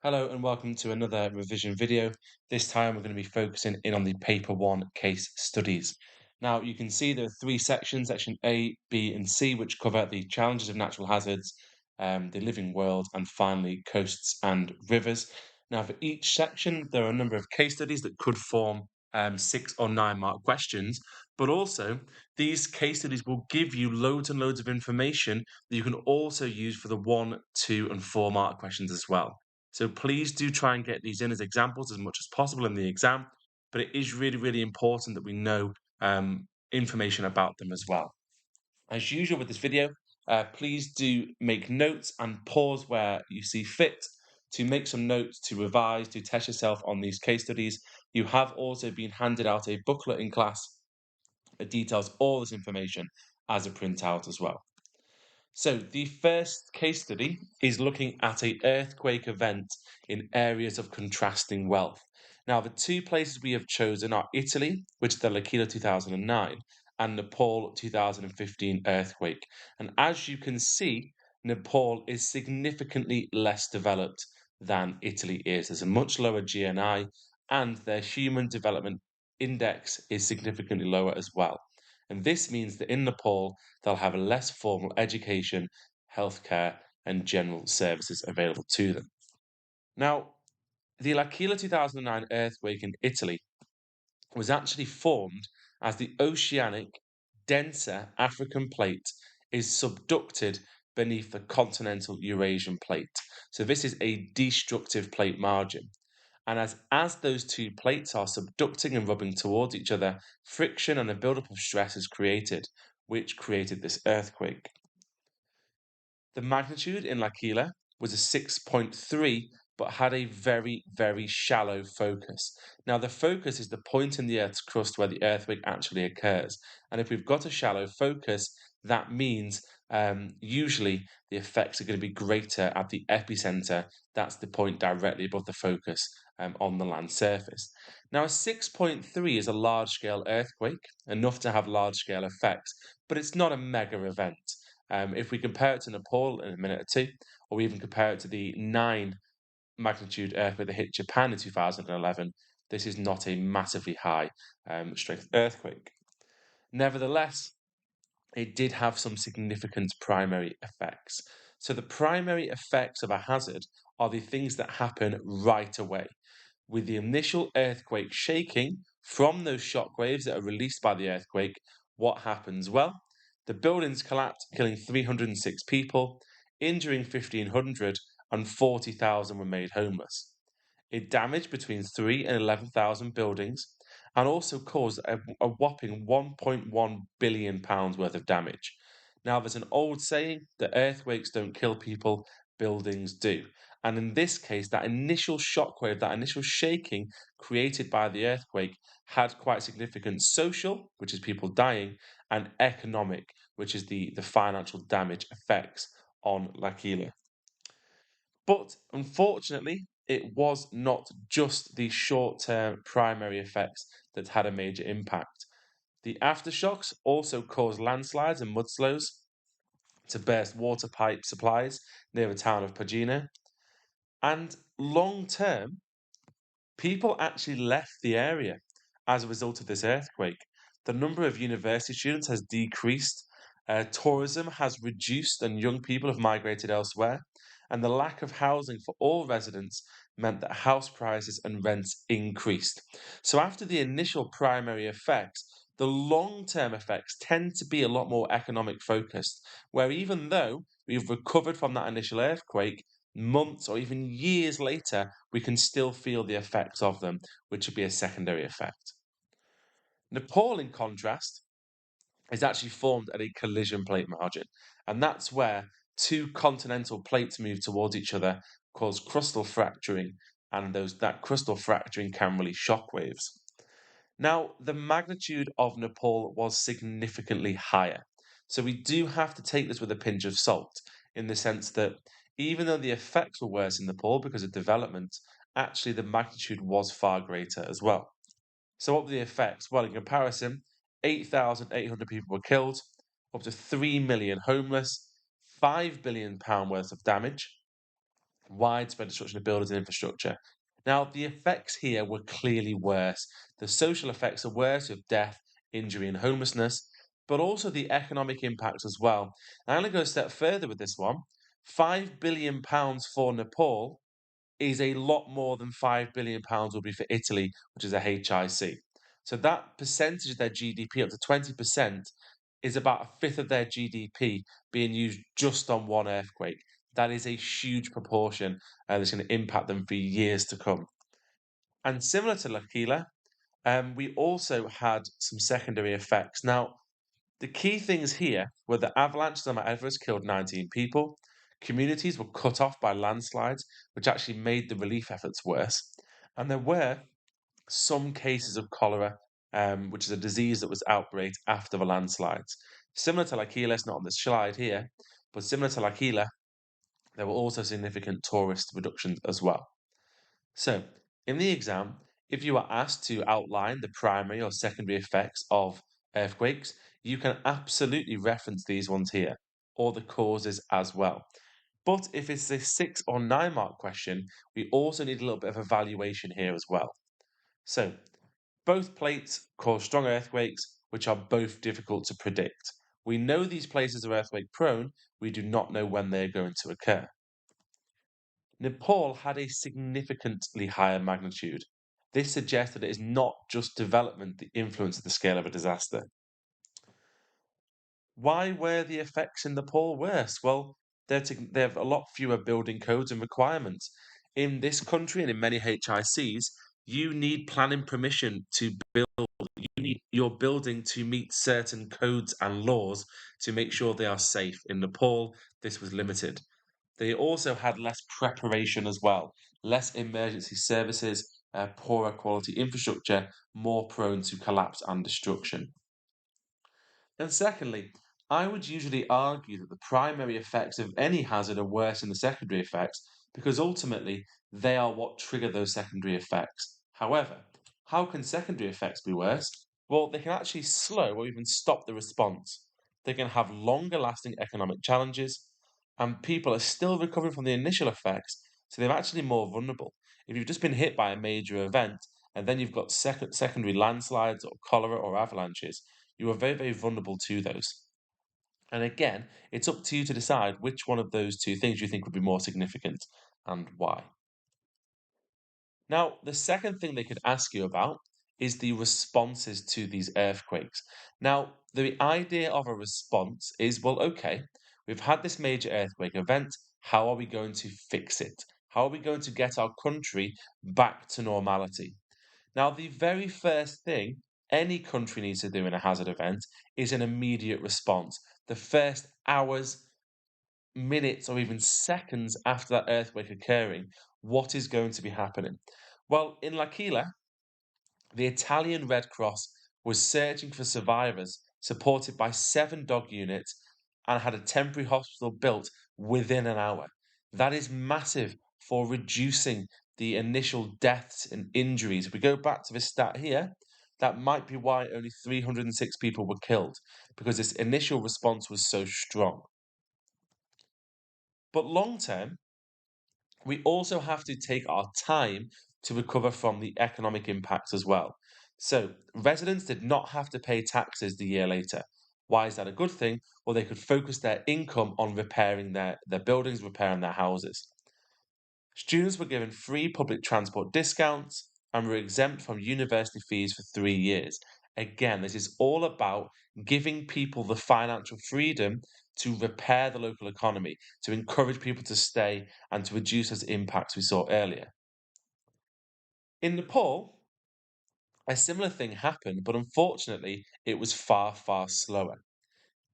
Hello and welcome to another revision video. This time we're going to be focusing in on the paper one case studies. Now you can see there are three sections, section A, B and C, which cover the challenges of natural hazards, the living world and finally coasts and rivers. Now for each section there are a number of case studies that could form 6 or 9 mark questions, but also these case studies will give you loads and loads of information that you can also use for the 1, 2 and 4 mark questions as well. So please do try and get these in as examples as much as possible in the exam, but it is really, really important that we know information about them as well. As usual with this video, please do make notes and pause where you see fit to make some notes, to revise, to test yourself on these case studies. You have also been handed out a booklet in class that details all this information as a printout as well. So the first case study is looking at an earthquake event in areas of contrasting wealth. Now, the two places we have chosen are Italy, which is the L'Aquila 2009, and Nepal 2015 earthquake. And as you can see, Nepal is significantly less developed than Italy is. There's a much lower GNI, and their human development index is significantly lower as well. And this means that in Nepal, they'll have a less formal education, healthcare, and general services available to them. Now, the L'Aquila 2009 earthquake in Italy was actually formed as the oceanic, denser African plate is subducted beneath the continental Eurasian plate. So this is a destructive plate margin. And as those two plates are subducting and rubbing towards each other, friction and a buildup of stress is created, which created this earthquake. The magnitude in L'Aquila was a 6.3, but had a very, very shallow focus. Now, the focus is the point in the Earth's crust where the earthquake actually occurs. And if we've got a shallow focus, that means usually the effects are going to be greater at the epicenter. That's the point directly above the focus on the land surface. Now, a 6.3 is a large scale earthquake, enough to have large scale effects, but it's not a mega event. If we compare it to Nepal in a minute or two, or we even compare it to the 9 magnitude earthquake that hit Japan in 2011, this is not a massively high strength earthquake. Nevertheless, it did have some significant primary effects. So the primary effects of a hazard are the things that happen right away. With the initial earthquake shaking from those shock waves that are released by the earthquake, what happens? Well, the buildings collapsed, killing 306 people, injuring 1,500, and 40,000 were made homeless. It damaged between 3 and 11,000 buildings and also caused a whopping £1.1 billion worth of damage. Now, there's an old saying that earthquakes don't kill people, buildings do. And in this case, that initial shockwave, that initial shaking created by the earthquake had quite significant social, which is people dying, and economic, which is the financial damage effects on L'Aquila. But unfortunately, it was not just the short term primary effects that had a major impact. The aftershocks also caused landslides and mudslides to burst water pipe supplies near the town of Pagina. And long term, people actually left the area as a result of this earthquake. The number of university students has decreased, tourism has reduced, and young people have migrated elsewhere. And the lack of housing for all residents meant that house prices and rents increased. So, after the initial primary effects, the long term effects tend to be a lot more economic focused, where even though we've recovered from that initial earthquake, months or even years later, we can still feel the effects of them, which would be a secondary effect. Nepal, in contrast, is actually formed at a collision plate margin, and that's where two continental plates move towards each other, cause crustal fracturing, and that crustal fracturing can release shock waves. Now, the magnitude of Nepal was significantly higher. So we do have to take this with a pinch of salt in the sense that even though the effects were worse in Nepal because of development, actually the magnitude was far greater as well. So what were the effects? Well, in comparison, 8,800 people were killed, up to 3 million homeless, £5 billion worth of damage, widespread destruction of buildings and infrastructure. Now, the effects here were clearly worse. The social effects are worse with death, injury, and homelessness, but also the economic impact as well. I'm going to go a step further with this one. £5 billion for Nepal is a lot more than £5 billion would be for Italy, which is a HIC. So that percentage of their GDP, up to 20%, is about a fifth of their GDP being used just on one earthquake. That is a huge proportion that's going to impact them for years to come. And similar to L'Aquila, we also had some secondary effects. Now, the key things here were the avalanches on Mount Everest killed 19 people. Communities were cut off by landslides, which actually made the relief efforts worse. And there were some cases of cholera, which is a disease that was outbreak after the landslides. Similar to L'Aquila, it's not on this slide here, but similar to L'Aquila, there were also significant tourist reductions as well. So, in the exam, if you are asked to outline the primary or secondary effects of earthquakes, you can absolutely reference these ones here, or the causes as well. But if it's a 6 or 9 mark question, we also need a little bit of evaluation here as well. So, both plates cause strong earthquakes, which are both difficult to predict. We know these places are earthquake prone, we do not know when they're going to occur. Nepal had a significantly higher magnitude. This suggests that it is not just development that influences the scale of a disaster. Why were the effects in Nepal worse? Well, they have a lot fewer building codes and requirements. In this country and in many HICs, you need planning permission to build. You need your building to meet certain codes and laws to make sure they are safe. In Nepal, this was limited. They also had less preparation as well, less emergency services, poorer quality infrastructure, more prone to collapse and destruction. And secondly, I would usually argue that the primary effects of any hazard are worse than the secondary effects because ultimately they are what trigger those secondary effects. However, how can secondary effects be worse? Well, they can actually slow or even stop the response. They can have longer lasting economic challenges, and people are still recovering from the initial effects, so they're actually more vulnerable. If you've just been hit by a major event and then you've got secondary landslides or cholera or avalanches, you are very, very vulnerable to those. And again, it's up to you to decide which one of those two things you think would be more significant and why. Now, the second thing they could ask you about is the responses to these earthquakes. Now, the idea of a response is, well, okay, we've had this major earthquake event. How are we going to fix it? How are we going to get our country back to normality? Now, the very first thing any country needs to do in a hazard event is an immediate response. The first hours, minutes, or even seconds after that earthquake occurring, what is going to be happening? Well, in L'Aquila, the Italian Red Cross was searching for survivors, supported by 7 dog units, and had a temporary hospital built within an hour. That is massive for reducing the initial deaths and injuries. If we go back to this stat here, that might be why only 306 people were killed, because this initial response was so strong. But long term, we also have to take our time to recover from the economic impacts as well. So, residents did not have to pay taxes the year later. Why is that a good thing? Well, they could focus their income on repairing their buildings, repairing their houses. Students were given free public transport discounts and were exempt from university fees for 3 years. Again, this is all about giving people the financial freedom to repair the local economy, to encourage people to stay, and to reduce those impacts we saw earlier. In Nepal, a similar thing happened, but unfortunately, it was far, far slower.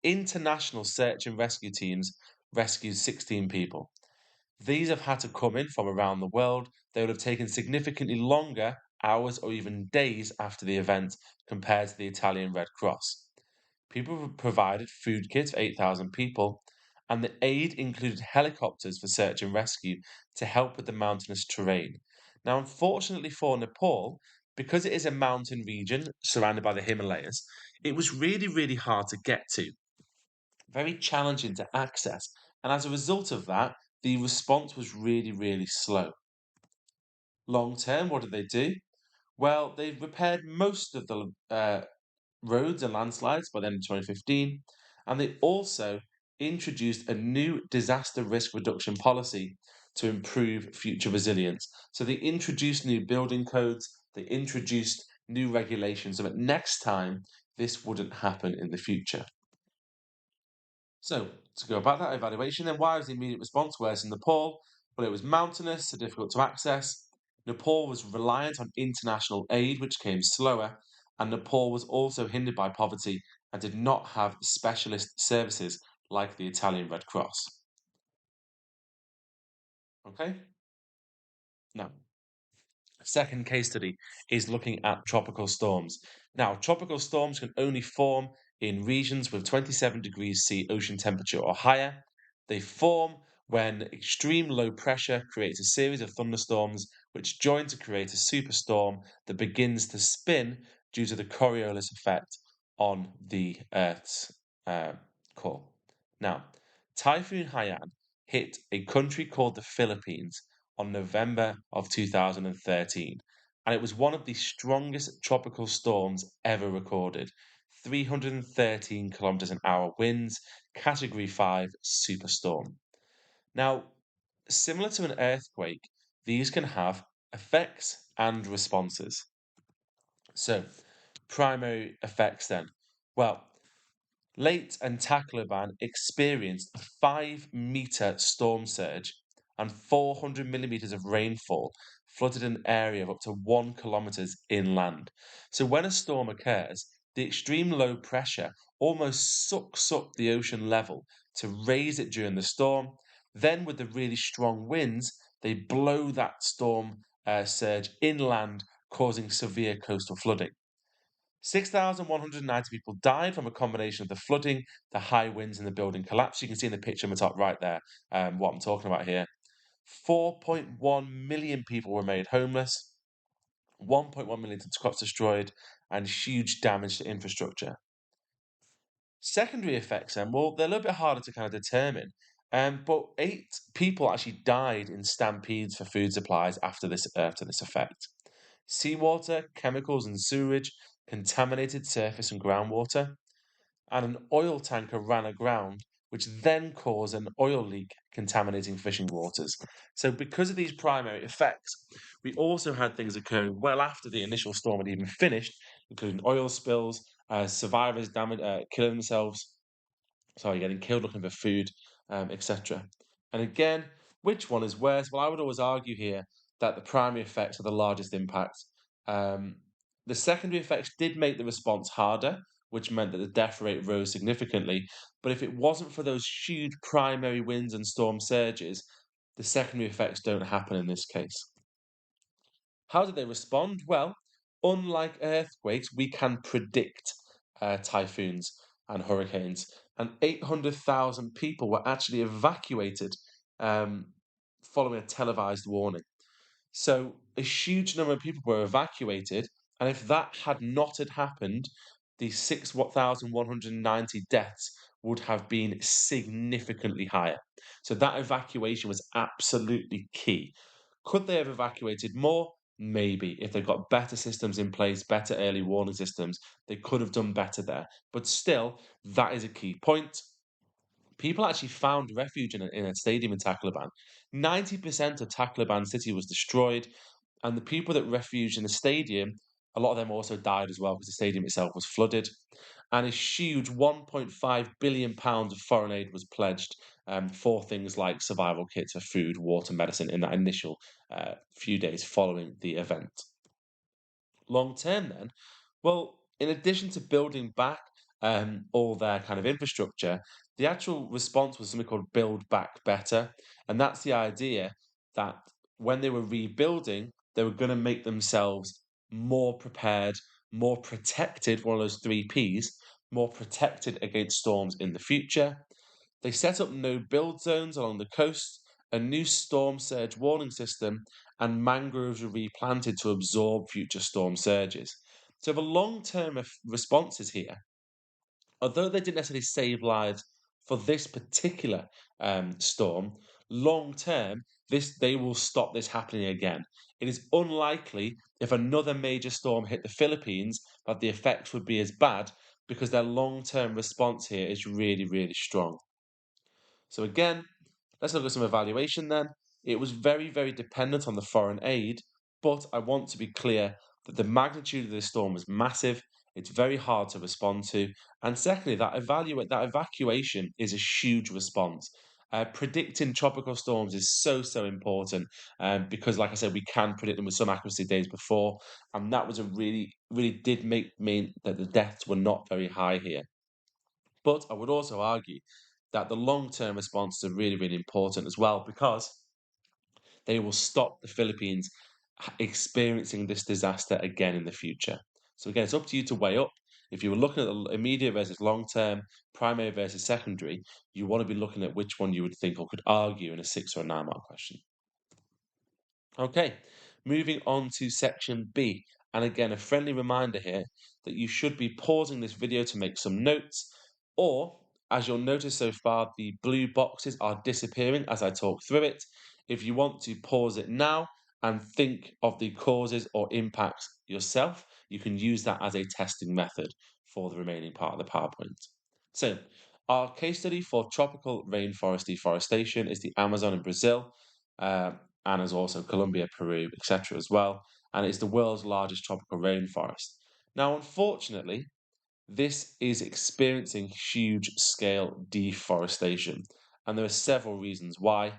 International search and rescue teams rescued 16 people. These have had to come in from around the world. They would have taken significantly longer, hours or even days after the event compared to the Italian Red Cross. People were provided food kits for 8,000 people, and the aid included helicopters for search and rescue to help with the mountainous terrain. Now, unfortunately for Nepal, because it is a mountain region surrounded by the Himalayas, it was really, really hard to get to, very challenging to access. And as a result of that, the response was really, really slow. Long term, what did they do? Well, they repaired most of the roads and landslides by the end of 2015, and they also introduced a new disaster risk reduction policy to improve future resilience. So they introduced new building codes, they introduced new regulations so that next time this wouldn't happen in the future. So, to go about that evaluation, then why was the immediate response worse in Nepal? Well, it was mountainous, so difficult to access. Nepal was reliant on international aid, which came slower, and Nepal was also hindered by poverty and did not have specialist services like the Italian Red Cross. Okay? Now, second case study is looking at tropical storms. Now, tropical storms can only form in regions with 27 degrees C ocean temperature or higher. They form when extreme low pressure creates a series of thunderstorms which join to create a superstorm that begins to spin due to the Coriolis effect on the Earth's uh, core. Now, Typhoon Haiyan hit a country called the Philippines on November of 2013, and it was one of the strongest tropical storms ever recorded. 313 kilometers an hour winds, category 5 superstorm. Now, similar to an earthquake, these can have effects and responses. So, primary effects then. Well, Late and Tacloban experienced a 5-meter storm surge and 400 millimeters of rainfall flooded an area of up to 1 kilometers inland. So when a storm occurs, the extreme low pressure almost sucks up the ocean level to raise it during the storm. Then, with the really strong winds, they blow that storm surge inland, causing severe coastal flooding. 6,190 people died from a combination of the flooding, the high winds, and the building collapse. You can see in the picture on the top right there what I'm talking about here. 4.1 million people were made homeless, 1.1 million crops destroyed, and huge damage to infrastructure. Secondary effects, then, well, they're a little bit harder to kind of determine. But 8 people actually died in stampedes for food supplies after this effect. Seawater, chemicals, and sewage contaminated surface and groundwater, and an oil tanker ran aground, which then caused an oil leak contaminating fishing waters. So, because of these primary effects, we also had things occurring well after the initial storm had even finished, including oil spills, survivors killing themselves, sorry, getting killed looking for food, etc. And again, which one is worse? Well, I would always argue here that the primary effects are the largest impact. Um, the secondary effects did make the response harder, which meant that the death rate rose significantly. But if it wasn't for those huge primary winds and storm surges, the secondary effects don't happen in this case. How did they respond? Well, unlike earthquakes, we can predict typhoons and hurricanes, and 800,000 people were actually evacuated um, following a televised warning. So a huge number of people were evacuated, and if that had not had happened, the 6,190 deaths would have been significantly higher. So that evacuation was absolutely key. Could they have evacuated more? Maybe. If they've got better systems in place, better early warning systems, they could have done better there. But still, that is a key point. People actually found refuge in a stadium in Tacloban. 90% of Tacloban city was destroyed, and the people that refuged in the stadium, a lot of them also died as well because the stadium itself was flooded. And a huge £1.5 billion of foreign aid was pledged for things like survival kits for food, water, medicine in that initial few days following the event. Long term, then, well, in addition to building back all their kind of infrastructure, the actual response was something called Build Back Better. And that's the idea that when they were rebuilding, they were going to make themselves more prepared, more protected, one of those 3Ps, more protected against storms in the future. They set up no build zones along the coast, a new storm surge warning system, and mangroves were replanted to absorb future storm surges. So the long-term responses here, although they didn't necessarily save lives for this particular storm, long term, they will stop this happening again. It is unlikely if another major storm hit the Philippines that the effects would be as bad because their long-term response here is really, really strong. So again, let's look at some evaluation then. It was very, very dependent on the foreign aid, but I want to be clear that the magnitude of this storm was massive. It's very hard to respond to. And secondly, that evacuation is a huge response. Predicting tropical storms is so, so important because, like I said, we can predict them with some accuracy days before. And that was a really did mean that the deaths were not very high here. But I would also argue that the long-term responses are really, really important as well because they will stop the Philippines experiencing this disaster again in the future. So again, it's up to you to weigh up. If you were looking at the immediate versus long-term, primary versus secondary, you want to be looking at which one you would think or could argue in a 6 or a 9 mark question. Okay, moving on to section B. And again, a friendly reminder here that you should be pausing this video to make some notes, or as you'll notice so far, the blue boxes are disappearing as I talk through it. If you want to pause it now and think of the causes or impacts yourself, you can use that as a testing method for the remaining part of the PowerPoint. So, our case study for tropical rainforest deforestation is the Amazon in Brazil. And as also Colombia, Peru, etc. as well. And it's the world's largest tropical rainforest. Now, unfortunately, this is experiencing huge scale deforestation. And there are several reasons why.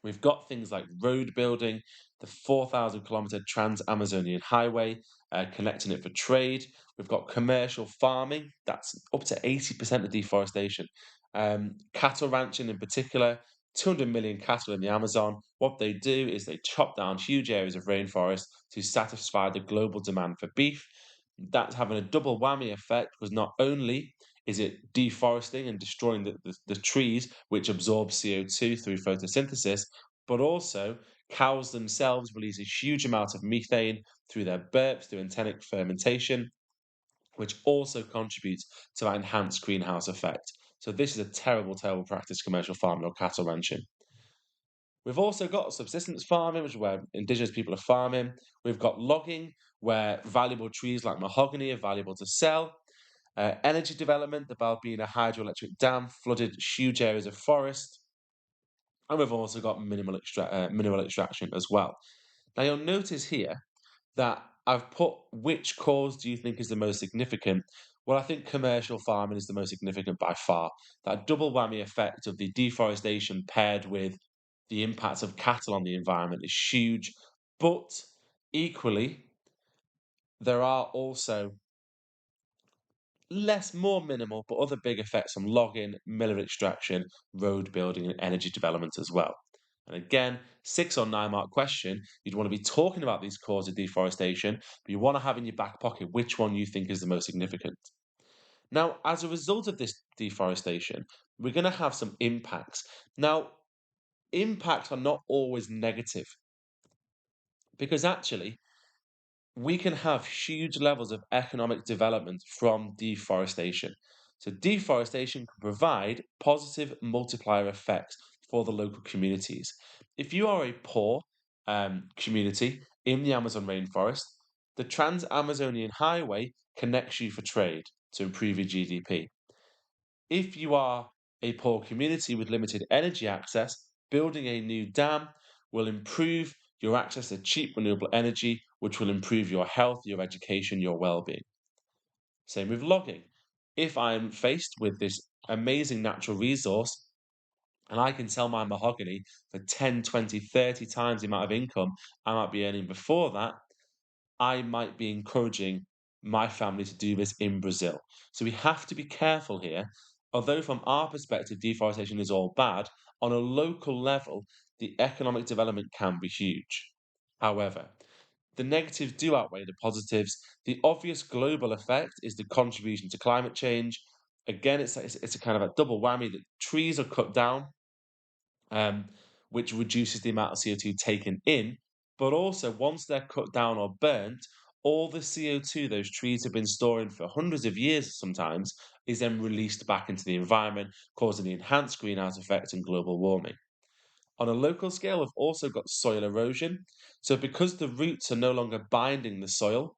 We've got things like road building, the 4,000-kilometer Trans-Amazonian Highway, connecting it for trade. We've got commercial farming, that's up to 80% of deforestation. Cattle ranching in particular, 200 million cattle in the Amazon. What they do is they chop down huge areas of rainforest to satisfy the global demand for beef. That's having a double whammy effect because not only is it deforesting and destroying the trees, which absorb CO2 through photosynthesis, but also cows themselves release a huge amount of methane through their burps, through enteric fermentation, which also contributes to that enhanced greenhouse effect. So this is a terrible, terrible practice, commercial farming or cattle ranching. We've also got subsistence farming, which is where indigenous people are farming. We've got logging, where valuable trees like mahogany are valuable to sell. Energy development, the Balbina hydroelectric dam flooded huge areas of forest. And we've also got mineral extraction as well. Now you'll notice here that I've put which cause do you think is the most significant? Well, I think commercial farming is the most significant by far. That double whammy effect of the deforestation paired with the impacts of cattle on the environment is huge. But equally, there are also more minimal, but other big effects from logging, mineral extraction, road building, and energy development as well. And again, 6 or 9 mark question, you'd want to be talking about these causes of deforestation, but you want to have in your back pocket which one you think is the most significant. Now, as a result of this deforestation, we're going to have some impacts. Now, impacts are not always negative because actually, we can have huge levels of economic development from deforestation. So, deforestation can provide positive multiplier effects for the local communities. If you are a poor community in the Amazon rainforest, the Trans Amazonian Highway connects you for trade to improve your GDP. If you are a poor community with limited energy access, building a new dam will improve your access to cheap renewable energy, which will improve your health, your education, your well-being. Same with logging. If I'm faced with this amazing natural resource and I can sell my mahogany for 10, 20, 30 times the amount of income I might be earning before that, I might be encouraging my family to do this in Brazil. So we have to be careful here. Although from our perspective, deforestation is all bad, on a local level, the economic development can be huge. However, the negatives do outweigh the positives. The obvious global effect is the contribution to climate change. Again, it's a kind of a double whammy that trees are cut down, um, which reduces the amount of CO2 taken in. But also, once they're cut down or burnt, all the CO2 those trees have been storing for hundreds of years sometimes is then released back into the environment, causing the enhanced greenhouse effect and global warming. On a local scale, we've also got soil erosion. So because the roots are no longer binding the soil,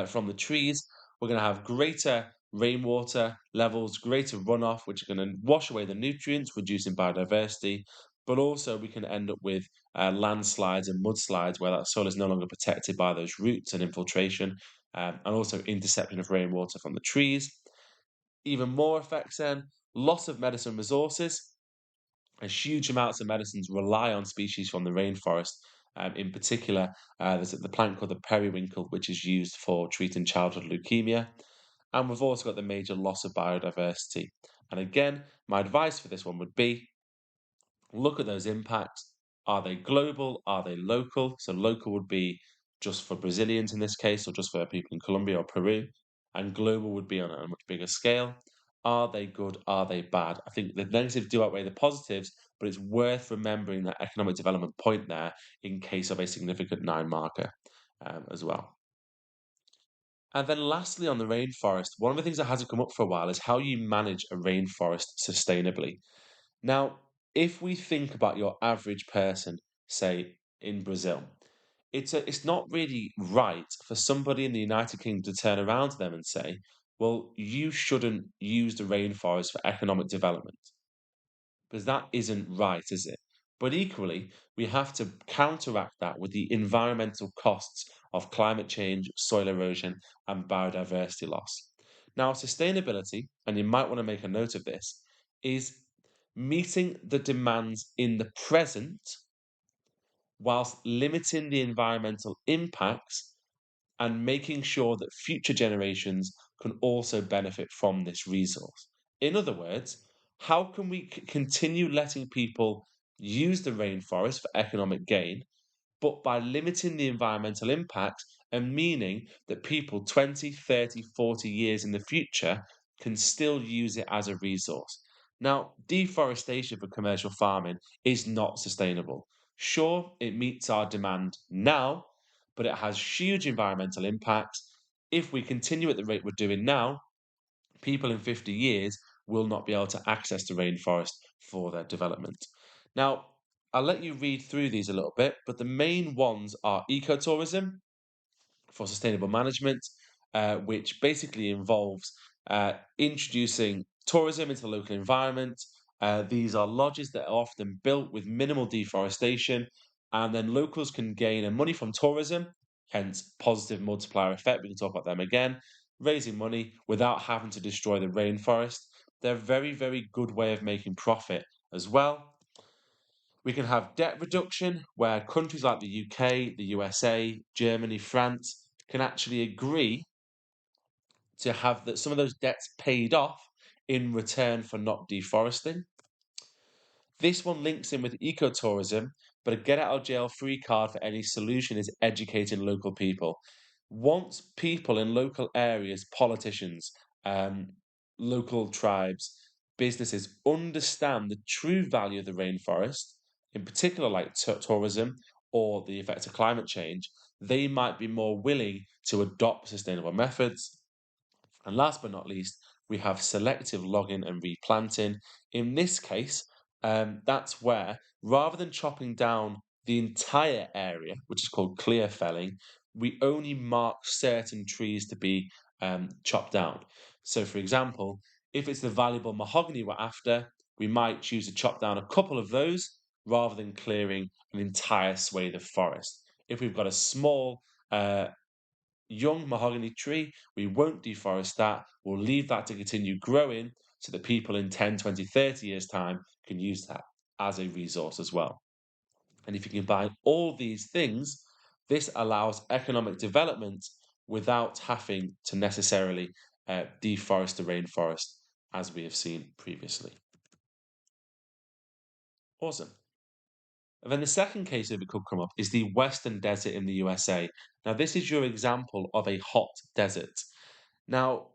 from the trees, we're going to have greater rainwater levels, greater runoff, which are going to wash away the nutrients, reducing biodiversity. But also, we can end up with landslides and mudslides where that soil is no longer protected by those roots and infiltration, and also interception of rainwater from the trees. Even more effects then, loss of medicine resources, as huge amounts of medicines rely on species from the rainforest. In particular, there's the plant called the periwinkle, which is used for treating childhood leukemia. And we've also got the major loss of biodiversity. And again, my advice for this one would be look at those impacts. Are they global? Are they local? So local would be just for Brazilians in this case, or just for people in Colombia or Peru. And global would be on a much bigger scale. Are they good? Are they bad? I think the negatives do outweigh the positives, but it's worth remembering that economic development point there in case of a significant nine marker as well. And then lastly, on the rainforest, one of the things that hasn't come up for a while is how you manage a rainforest sustainably. Now, if we think about your average person, say in Brazil, it's not really right for somebody in the United Kingdom to turn around to them and say, well, you shouldn't use the rainforest for economic development, because that isn't right, is it? But equally, we have to counteract that with the environmental costs of climate change, soil erosion, and biodiversity loss. Now, sustainability, and you might want to make a note of this, is meeting the demands in the present whilst limiting the environmental impacts and making sure that future generations can also benefit from this resource. In other words, how can we continue letting people use the rainforest for economic gain, but by limiting the environmental impact and meaning that people 20, 30, 40 years in the future can still use it as a resource? Now, deforestation for commercial farming is not sustainable. Sure, it meets our demand now, but it has huge environmental impacts. If we continue at the rate we're doing now, people in 50 years will not be able to access the rainforest for their development. Now, I'll let you read through these a little bit, but the main ones are ecotourism for sustainable management, which basically involves introducing tourism into the local environment. These are lodges that are often built with minimal deforestation, and then locals can gain money from tourism, hence positive multiplier effect. We can talk about them again, raising money without having to destroy the rainforest. They're a very, very good way of making profit as well. We can have debt reduction, where countries like the UK, the USA, Germany, France can actually agree to have that some of those debts paid off in return for not deforesting. This one links in with ecotourism, but a get out of jail free card for any solution is educating local people. Once people in local areas, politicians, um, local tribes, businesses understand the true value of the rainforest, in particular like tourism or the effects of climate change, they might be more willing to adopt sustainable methods. And last but not least, we have selective logging and replanting. In this case, that's where rather than chopping down the entire area, which is called clear felling, we only mark certain trees to be chopped down. So, for example, if it's the valuable mahogany we're after, we might choose to chop down a couple of those rather than clearing an entire swathe of forest. If we've got a small young mahogany tree, we won't deforest that. We'll leave that to continue growing so that people in 10, 20, 30 years' time can use that as a resource as well. And if you combine all these things, this allows economic development without having to necessarily deforest the rainforest, as we have seen previously. Awesome. And then the second case that could come up is the Western Desert in the USA. Now, this is your example of a hot desert. Now,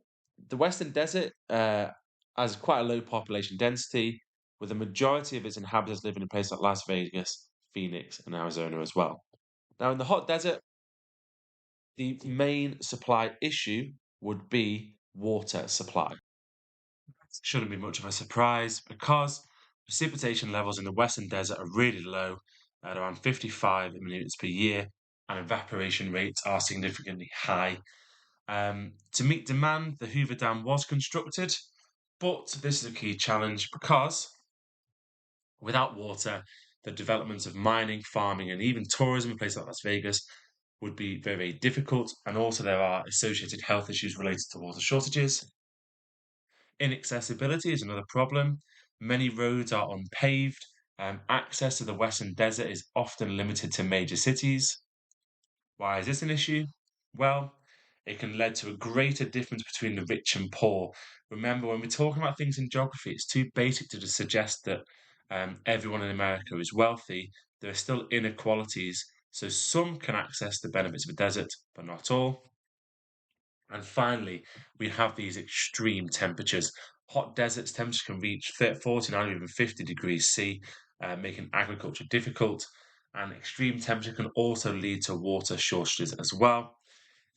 the Western Desert has quite a low population density, with the majority of its inhabitants living in places like Las Vegas, Phoenix, and Arizona as well. Now, in the hot desert, the main supply issue would be water supply. Shouldn't be much of a surprise because Precipitation levels in the Western Desert are really low, at around 55 millimeters per year, and evaporation rates are significantly high. To meet demand, the Hoover Dam was constructed, but this is a key challenge because without water, the development of mining, farming, and even tourism in places like Las Vegas would be very, very difficult. And also, there are associated health issues related to water shortages. Inaccessibility is another problem. Many roads are unpaved. Access to the Western Desert is often limited to major cities. Why is this an issue? Well, it can lead to a greater difference between the rich and poor. Remember, when we're talking about things in geography, it's too basic to just suggest that everyone in America is wealthy. There are still inequalities. So some can access the benefits of a desert, but not all. And finally, we have these extreme temperatures. Hot deserts temperatures can reach 30, 49, even 50 degrees C, making agriculture difficult. And extreme temperature can also lead to water shortages as well.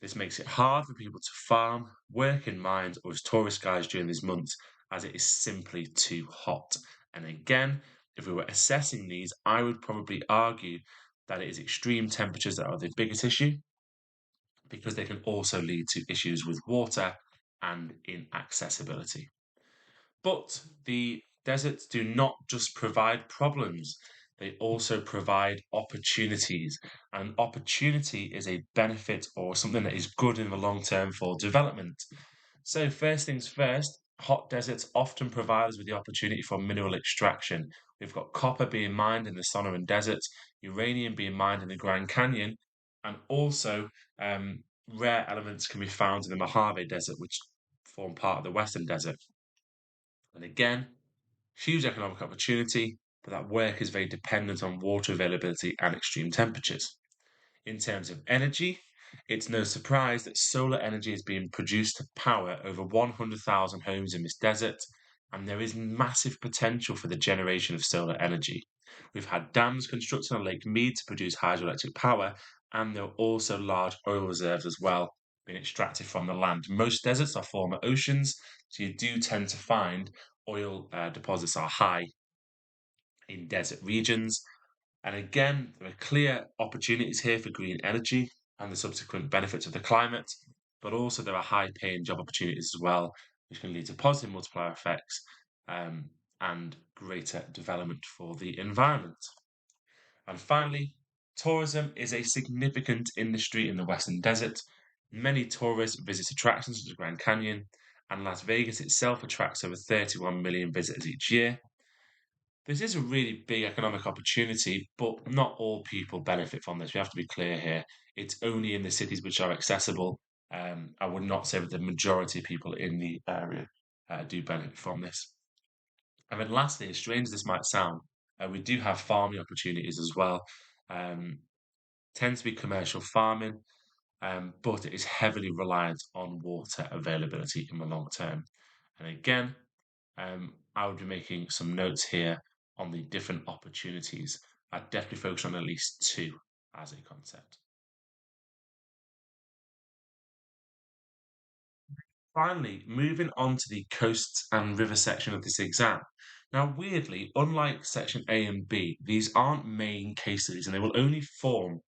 This makes it hard for people to farm, work in mines, or as tourist guides during these months, as it is simply too hot. And again, if we were assessing these, I would probably argue that it is extreme temperatures that are the biggest issue because they can also lead to issues with water and inaccessibility. But the deserts do not just provide problems, they also provide opportunities. And opportunity is a benefit or something that is good in the long term for development. So, first things first, hot deserts often provide us with the opportunity for mineral extraction. We've got copper being mined in the Sonoran Desert, uranium being mined in the Grand Canyon, and also rare elements can be found in the Mojave Desert, which form part of the Western Desert. And again, huge economic opportunity, but that work is very dependent on water availability and extreme temperatures. In terms of energy, it's no surprise that solar energy is being produced to power over 100,000 homes in this desert, and there is massive potential for the generation of solar energy. We've had dams constructed on Lake Mead to produce hydroelectric power, and there are also large oil reserves as well being extracted from the land. Most deserts are former oceans, so you do tend to find oil deposits are high in desert regions. And again, there are clear opportunities here for green energy and the subsequent benefits of the climate, but also there are high paying job opportunities as well, which can lead to positive multiplier effects and greater development for the environment. And finally, tourism is a significant industry in the Western Desert. Many tourists visit attractions such as Grand Canyon, and Las Vegas itself attracts over 31 million visitors each year. This is a really big economic opportunity, but not all people benefit from this. We have to be clear here. It's only in the cities which are accessible. I would not say that the majority of people in the area do benefit from this. And then lastly, as strange as this might sound, we do have farming opportunities as well. Um, Tends to be commercial farming, but it is heavily reliant on water availability in the long term. And again, I would be making some notes here on the different opportunities. I'd definitely focus on at least two as a concept. Finally, moving on to the coasts and river section of this exam. Now, weirdly, unlike section A and B, these aren't main case studies and they will only form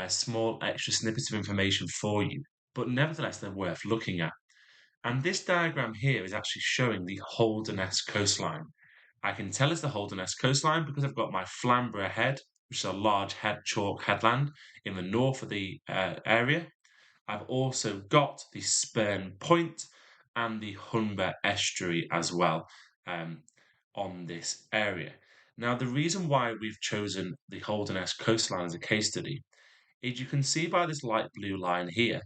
small extra snippets of information for you, but nevertheless, they're worth looking at. And this diagram here is actually showing the Holderness coastline. I can tell it's the Holderness coastline because I've got my Flamborough Head, which is a large chalk headland in the north of the area. I've also got the Spurn Point and the Humber Estuary as well um, on this area. Now, the reason why we've chosen the Holderness coastline as a case study is you can see by this light blue line here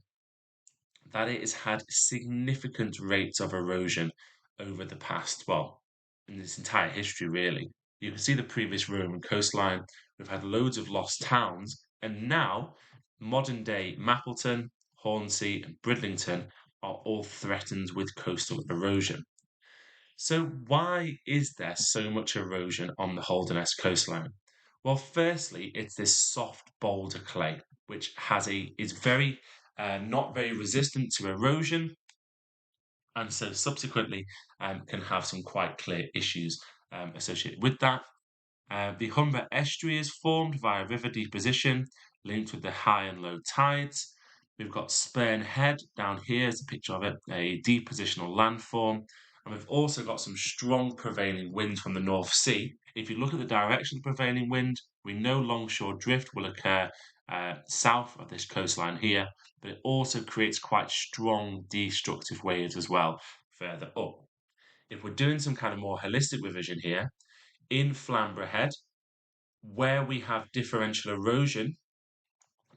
that it has had significant rates of erosion over the past, well, in its entire history, really. You can see the previous Roman coastline. We've had loads of lost towns, and now modern day Mappleton, Hornsea, and Bridlington are all threatened with coastal erosion. So, why is there so much erosion on the Holderness coastline? Well, firstly, it's this soft boulder clay, which is very not very resistant to erosion, and so subsequently can have some quite clear issues associated with that. The Humber estuary is formed via river deposition, linked with the high and low tides. We've got Spurn Head down here is a picture of it, a depositional landform. And we've also got some strong prevailing winds from the North Sea. If you look at the direction of the prevailing wind, we know longshore drift will occur south of this coastline here, but it also creates quite strong destructive waves as well further up. If we're doing some kind of more holistic revision here, in Flamborough Head, where we have differential erosion,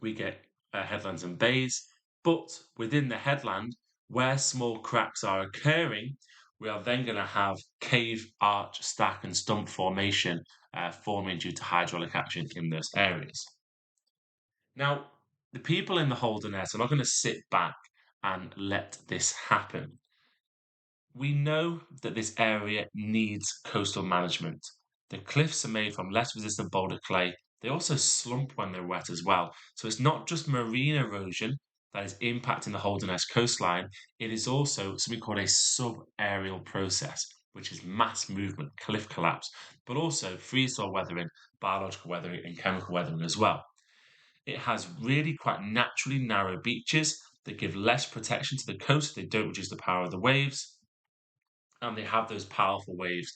we get headlands and bays. But within the headland, where small cracks are occurring, we are then going to have cave, arch, stack, and stump formation forming due to hydraulic action in those areas. Now, the people in the Holderness are not going to sit back and let this happen. We know that this area needs coastal management. The cliffs are made from less resistant boulder clay. They also slump when they're wet as well. So it's not just marine erosion that is impacting the Holderness coastline, it is also something called a subaerial process, which is mass movement, cliff collapse, but also freeze-thaw weathering, biological weathering, and chemical weathering as well. It has really quite naturally narrow beaches that give less protection to the coast. They don't reduce the power of the waves, and they have those powerful waves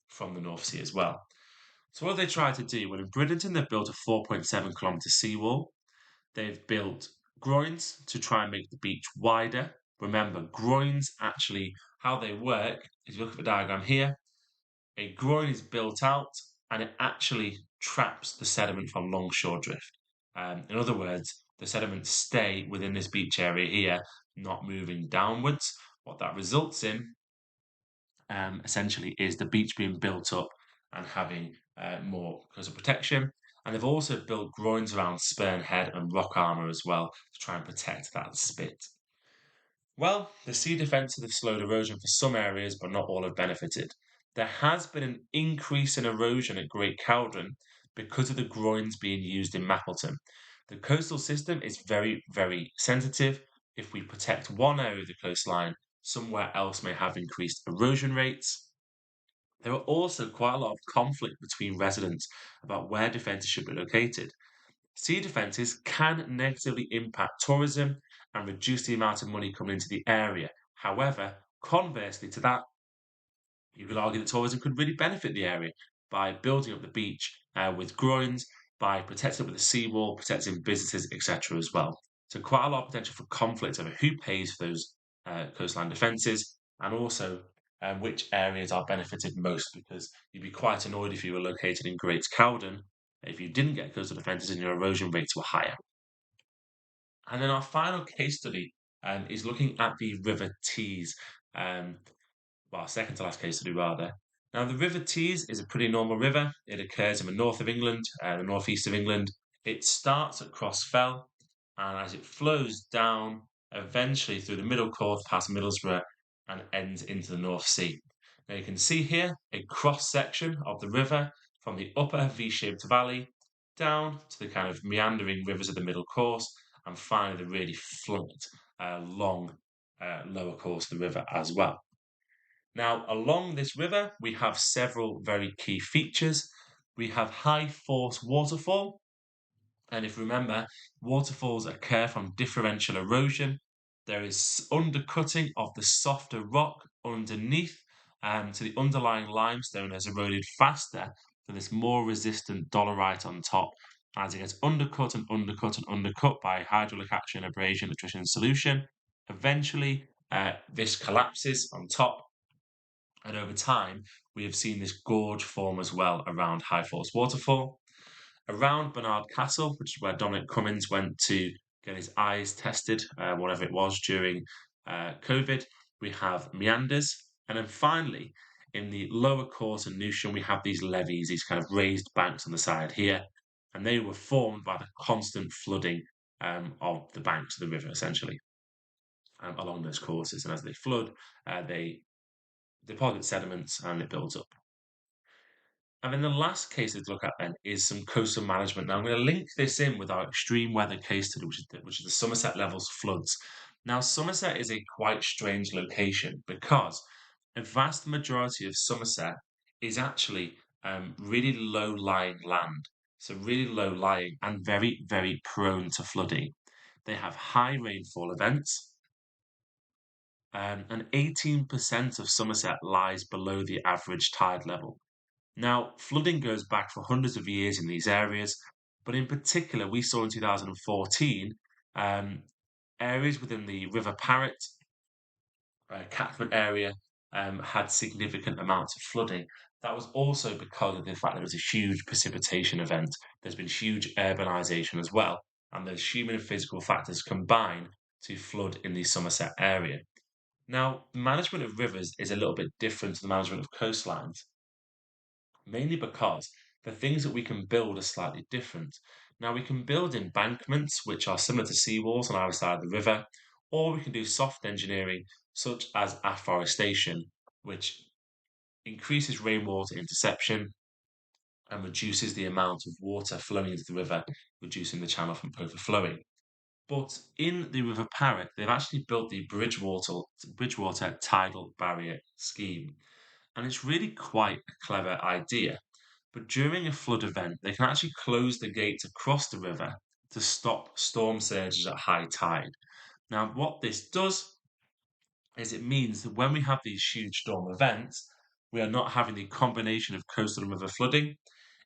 from the North Sea as well. So what they tried to do, well, in Bridlington, they've built a 4.7 kilometre seawall. They've built groins to try and make the beach wider. Remember, groins actually, how they work, if you look at the diagram here, a groin is built out and it actually traps the sediment from longshore drift. In other words, the sediments stay within this beach area here, not moving downwards. What that results in essentially is the beach being built up and having more coastal protection. And they've also built groins around Spurn Head and rock armour as well to try and protect that spit. Well, the sea defences have slowed erosion for some areas, but not all have benefited. There has been an increase in erosion at Great Caldron because of the groins being used in Mappleton. The coastal system is very, very sensitive. If we protect one area of the coastline, somewhere else may have increased erosion rates. There are also quite a lot of conflict between residents about where defences should be located. Sea defences can negatively impact tourism and reduce the amount of money coming into the area. However, conversely to that, you could argue that tourism could really benefit the area by building up the beach with groins, by protecting it with a seawall, protecting visitors, etc. as well. So quite a lot of potential for conflict over who pays for those coastline defences and also which areas are benefited most, because you'd be quite annoyed if you were located in Great Cowden if you didn't get coastal defences and your erosion rates were higher. And then our final case study is looking at the River Tees. Um, well, second to last case study rather. Now, the River Tees is a pretty normal river. It occurs in the north of England, the northeast of England. It starts at Cross Fell, and as it flows down, eventually through the middle course past Middlesbrough and ends into the North Sea. Now, you can see here a cross section of the river from the upper V-shaped valley down to the kind of meandering rivers of the middle course, and finally the really fluent, long lower course of the river as well. Now, along this river, we have several very key features. We have high force waterfall. And if you remember, waterfalls occur from differential erosion. There is undercutting of the softer rock underneath, so the underlying limestone has eroded faster than this more resistant dolerite on top. As it gets undercut and undercut and undercut by hydraulic action, abrasion, attrition, solution, eventually this collapses on top, and over time, we have seen this gorge form as well around High Force Waterfall. Around Barnard Castle, which is where Dominic Cummings went to get his eyes tested, whatever it was, during COVID, we have meanders. And then finally, in the lower course and Newsham, we have these levees, these kind of raised banks on the side here. And they were formed by the constant flooding of the banks of the river, essentially, along those courses. And as they flood, they deposit sediments and it builds up. And then the last case to look at then is some coastal management. Now I'm going to link this in with our extreme weather case study, which is the Somerset Levels floods. Now Somerset is a quite strange location because a vast majority of Somerset is actually really low-lying land. So really low-lying and very, very prone to flooding. They have high rainfall events, and 18% of Somerset lies below the average tide level. Now, flooding goes back for hundreds of years in these areas, but in particular, we saw in 2014 um, areas within the River Parrett catchment area had significant amounts of flooding. That was also because of the fact there was a huge precipitation event. There's been huge urbanisation as well, and those human and physical factors combine to flood in the Somerset area. Now, management of rivers is a little bit different to the management of coastlines, mainly because the things that we can build are slightly different. Now, we can build embankments, which are similar to seawalls on either side of the river, or we can do soft engineering, such as afforestation, which increases rainwater interception and reduces the amount of water flowing into the river, reducing the channel from overflowing. But in the River Parrett, they've actually built the Bridgewater Tidal Barrier Scheme, and it's really quite a clever idea. But during a flood event, they can actually close the gates across the river to stop storm surges at high tide. Now, what this does is it means that when we have these huge storm events, we are not having the combination of coastal and river flooding.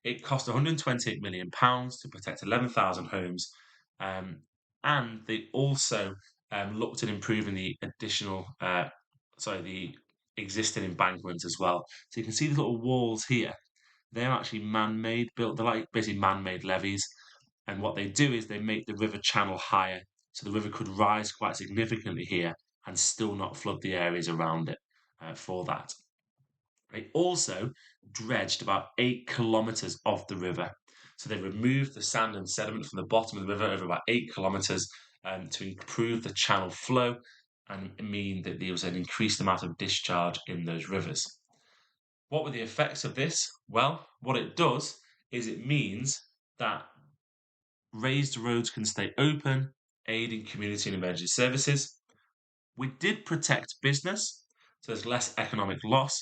It cost £128 million to protect 11,000 homes, um, and they also looked at improving the existing embankments as well. So you can see the little walls here. They're actually man-made, built. They're like basically man-made levees, and what they do is they make the river channel higher, so the river could rise quite significantly here and still not flood the areas around it for that. They also dredged about 8 kilometres of the river. So they removed the sand and sediment from the bottom of the river over about 8 kilometres to improve the channel flow and mean that there was an increased amount of discharge in those rivers. What were the effects of this? Well, what it does is it means that raised roads can stay open, aiding community and emergency services. We did protect business, so there's less economic loss.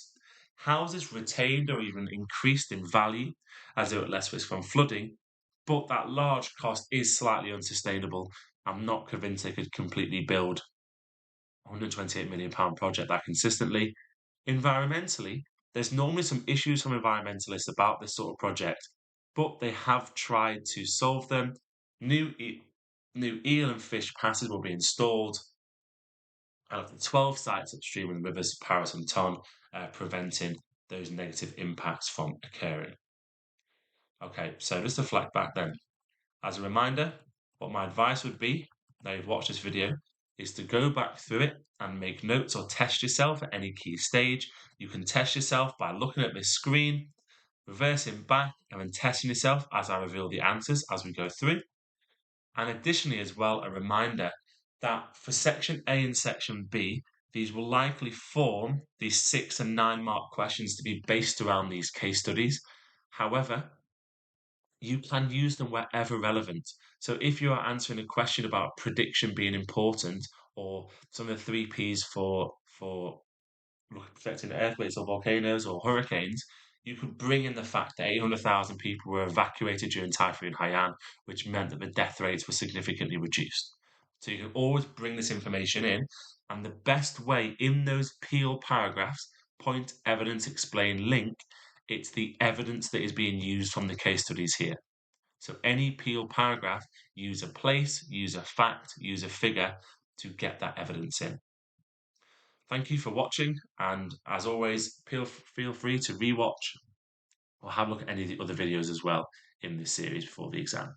Houses retained or even increased in value as they were at less risk from flooding, but that large cost is slightly unsustainable. I'm not convinced they could completely build a £128 million project that consistently. Environmentally, there's normally some issues from environmentalists about this sort of project, but they have tried to solve them. New, e- New eel and fish passes will be installed out of the 12 sites upstream in the rivers Paris and Ton, preventing those negative impacts from occurring. Okay, so just to flag back then, as a reminder, what my advice would be, now you've watched this video, is to go back through it and make notes or test yourself at any key stage. You can test yourself by looking at this screen, reversing back, and then testing yourself as I reveal the answers as we go through. And additionally, as well, a reminder that for section A and section B, these will likely form these 6 and 9 mark questions to be based around these case studies. However, you can use them wherever relevant. So if you are answering a question about prediction being important, or some of the three Ps for affecting earthquakes or volcanoes or hurricanes, you could bring in the fact that 800,000 people were evacuated during Typhoon Haiyan, which meant that the death rates were significantly reduced. So you can always bring this information in, and the best way in those Peel paragraphs, point, evidence, explain, link, it's the evidence that is being used from the case studies here. So any Peel paragraph, use a place, use a fact, use a figure to get that evidence in. Thank you for watching, and as always, feel free to rewatch or have a look at any of the other videos as well in this series before the exam.